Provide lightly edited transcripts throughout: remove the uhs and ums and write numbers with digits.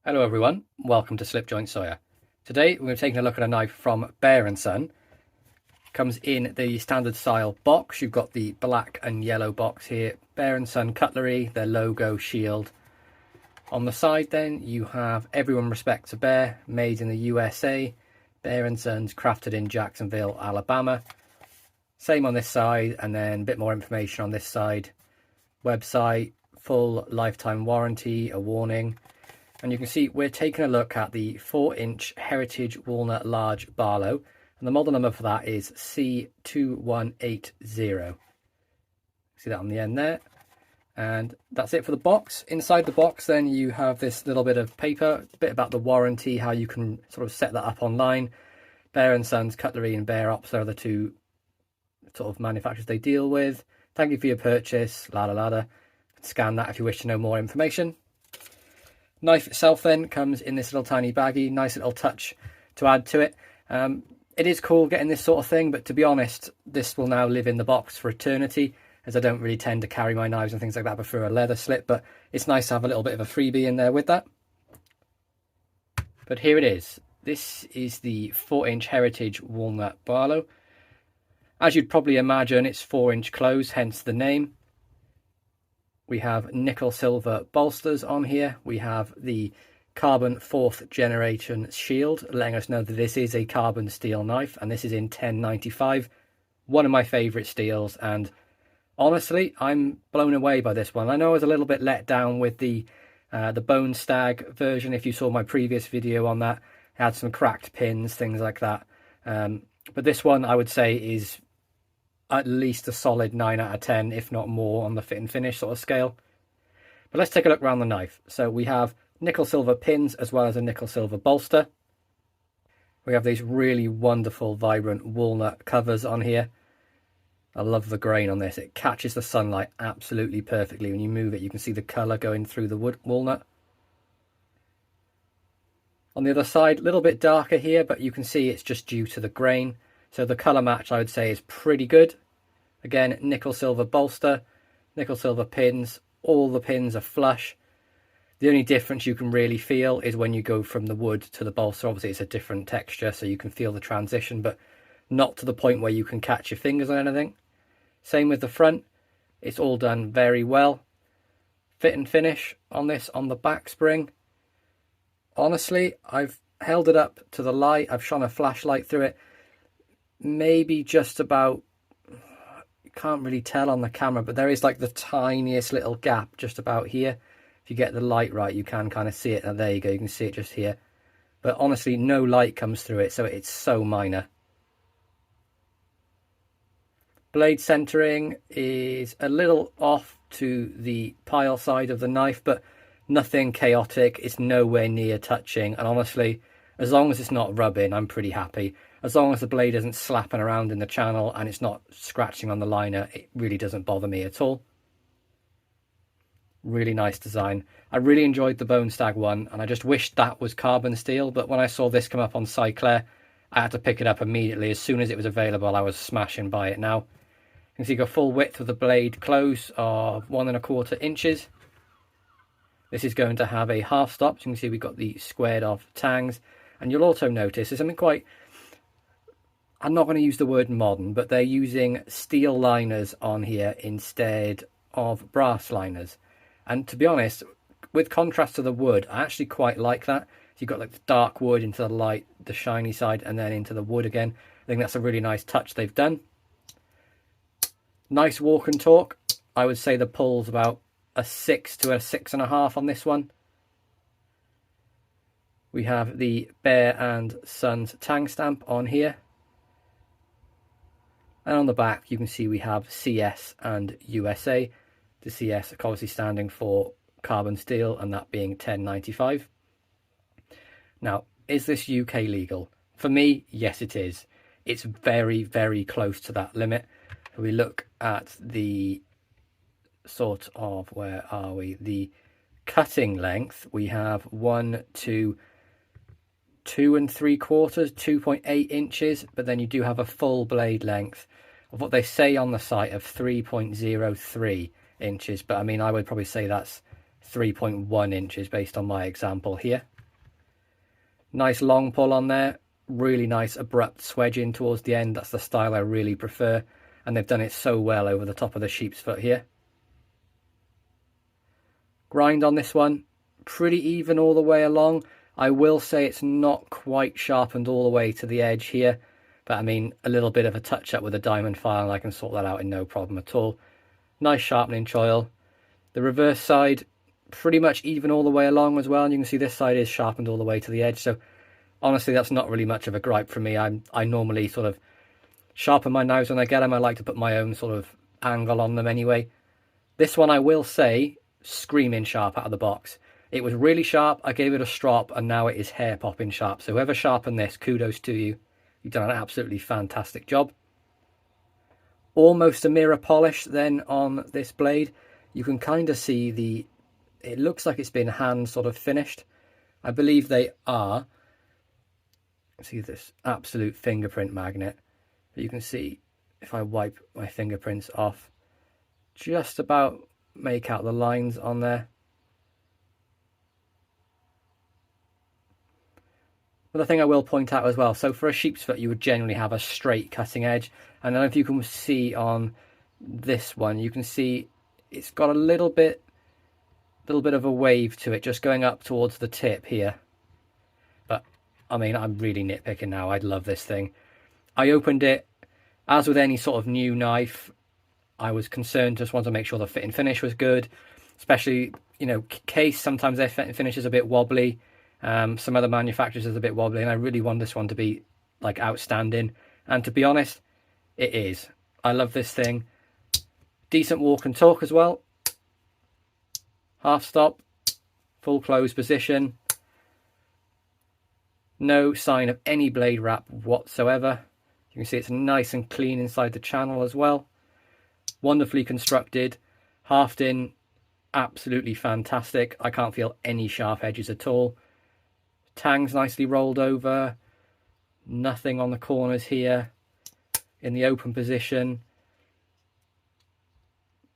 Hello everyone, welcome to Slipjoint Sawyer. Today we're taking a look at a knife from Bear & Son. Comes in the standard style box. You've got the black and yellow box here. Bear & Son cutlery, their logo, shield. On the side then you have Everyone Respects a Bear, made in the USA. Bear & Son's crafted in Jacksonville, Alabama. Same on this side, and then a bit more information on this side. Website, full lifetime warranty, a warning. And you can see we're taking a look at the 4-inch Heritage Walnut Large Barlow. And the model number for that is C2180. See that on the end there. And that's it for the box. Inside the box then you have this little bit of paper, a bit about the warranty, how you can sort of set that up online. Bear & Son's Cutlery and Bear Ops are the two sort of manufacturers they deal with. Thank you for your purchase, la la la la. Scan that if you wish to know more information. Knife itself then comes in this little tiny baggie, nice little touch to add to it. It is cool getting this sort of thing, but to be honest, this will now live in the box for eternity, as I don't really tend to carry my knives and things like that. I prefer a leather slip, but it's nice to have a little bit of a freebie in there with that. But here it is. This is the 4-inch Heritage Walnut Barlow. As you'd probably imagine, it's 4-inch close, hence the name. We have nickel silver bolsters on here. We have the carbon 4th generation shield, letting us know that this is a carbon steel knife, and this is in 1095. One of my favourite steels, and honestly, I'm blown away by this one. I know I was a little bit let down with the Bone Stag version. If you saw my previous video on that, it had some cracked pins, things like that. But this one, I would say, is at least a solid 9 out of 10, if not more, on the fit and finish sort of scale. But let's take a look around the knife. So we have nickel silver pins as well as a nickel silver bolster. We have these really wonderful, vibrant walnut covers on here. I love the grain on this. It catches the sunlight absolutely perfectly. When you move it, you can see the colour going through the walnut. On the other side, a little bit darker here, but you can see it's just due to the grain. So the colour match, I would say, is pretty good. Again, nickel silver bolster, nickel silver pins. All the pins are flush. The only difference you can really feel is when you go from the wood to the bolster. Obviously, it's a different texture, so you can feel the transition, but not to the point where you can catch your fingers on anything. Same with the front. It's all done very well. Fit and finish on this on the back spring. Honestly, I've held it up to the light. I've shone a flashlight through it. Maybe just about, you can't really tell on the camera, but there is like the tiniest little gap just about here. If you get the light right, you can kind of see it. And there you go, you can see it just here. But honestly, no light comes through it, so it's so minor. Blade centering is a little off to the pile side of the knife, but nothing chaotic. It's nowhere near touching, and honestly, as long as it's not rubbing, I'm pretty happy. As long as the blade isn't slapping around in the channel and it's not scratching on the liner, it really doesn't bother me at all. Really nice design. I really enjoyed the Bone Stag one, and I just wished that was carbon steel, but when I saw this come up on Cyclair, I had to pick it up immediately. As soon as it was available, I was smashing by it now. You can see you got full width of the blade close of 1¼ inches. This is going to have a half stop, so you can see we've got the squared off tangs, and you'll also notice there's something quite, I'm not going to use the word modern, but they're using steel liners on here instead of brass liners. And to be honest, with contrast to the wood, I actually quite like that. So you've got like the dark wood into the light, the shiny side, and then into the wood again. I think that's a really nice touch they've done. Nice walk and talk. I would say the pull's about a 6 to a 6.5 on this one. We have the Bear & Son's tang stamp on here. And on the back, you can see we have CS and USA. The CS obviously standing for carbon steel, and that being 1095. Now, is this UK legal? For me, yes it is. It's very, very close to that limit. If we look at the sort of, where are we? The cutting length, we have 1 to 2 3/4, 2.8 inches, but then you do have a full blade length of what they say on the site of 3.03 inches, but I mean, I would probably say that's 3.1 inches based on my example here. Nice long pull on there, really nice abrupt swedging towards the end. That's the style I really prefer, and they've done it so well over the top of the Sheepsfoot here. Grind on this one, pretty even all the way along. I will say it's not quite sharpened all the way to the edge here, but I mean, a little bit of a touch up with a diamond file and I can sort that out in no problem at all. Nice sharpening choil. The reverse side, pretty much even all the way along as well, and you can see this side is sharpened all the way to the edge, so honestly that's not really much of a gripe for me. I normally sort of sharpen my knives when I get them. I like to put my own sort of angle on them anyway. This one, I will say, screaming sharp out of the box. It was really sharp, I gave it a strop, and now it is hair popping sharp. So whoever sharpened this, kudos to you. You've done an absolutely fantastic job. Almost a mirror polish then on this blade. You can kind of see it looks like it's been hand sort of finished. I believe they are. See this absolute fingerprint magnet. But you can see if I wipe my fingerprints off, just about make out the lines on there. Another thing I will point out as well, so for a Sheepsfoot you would generally have a straight cutting edge, and I don't know if you can see on this one, you can see it's got a little bit of a wave to it, just going up towards the tip here. But I mean, I'm really nitpicking now. I love this thing. I opened it, as with any sort of new knife, I was concerned, just wanted to make sure the fit and finish was good, especially, you know, case, sometimes their fit and finish is a bit wobbly. Some other manufacturers is a bit wobbly, and I really want this one to be like outstanding, and to be honest, it is. I love this thing. Decent walk and talk as well. Half stop, full close position. No sign of any blade wrap whatsoever. You can see it's nice and clean inside the channel as well. Wonderfully constructed, halved in, absolutely fantastic. I can't feel any sharp edges at all. Tangs nicely rolled over, nothing on the corners here. In the open position,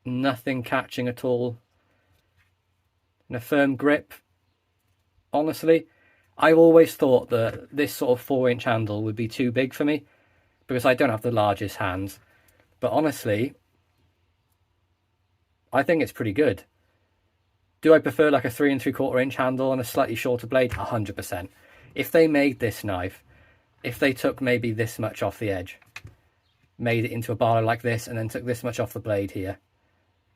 nothing catching at all. And a firm grip. Honestly, I've always thought that this sort of 4-inch handle would be too big for me because I don't have the largest hands. But honestly, I think it's pretty good. Do I prefer like a 3 3/4 inch handle and a slightly shorter blade? 100%. If they made this knife, if they took maybe this much off the edge, made it into a Barlow like this, and then took this much off the blade here,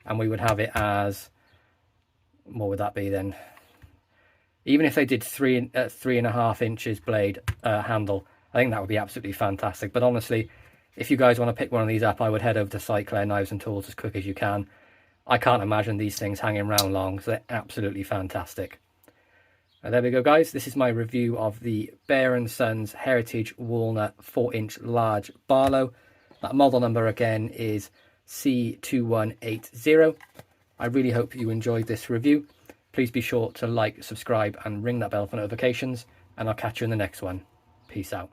and we would have it as, what would that be then? Even if they did 3.5 inches blade handle, I think that would be absolutely fantastic. But honestly, if you guys want to pick one of these up, I would head over to Cyclair Knives and Tools as quick as you can. I can't imagine these things hanging around long, so they're absolutely fantastic. There we go, guys. This is my review of the Behr & Sons Heritage Walnut 4-inch large Barlow. That model number again is C2180. I really hope you enjoyed this review. Please be sure to like, subscribe, and ring that bell for notifications, and I'll catch you in the next one. Peace out.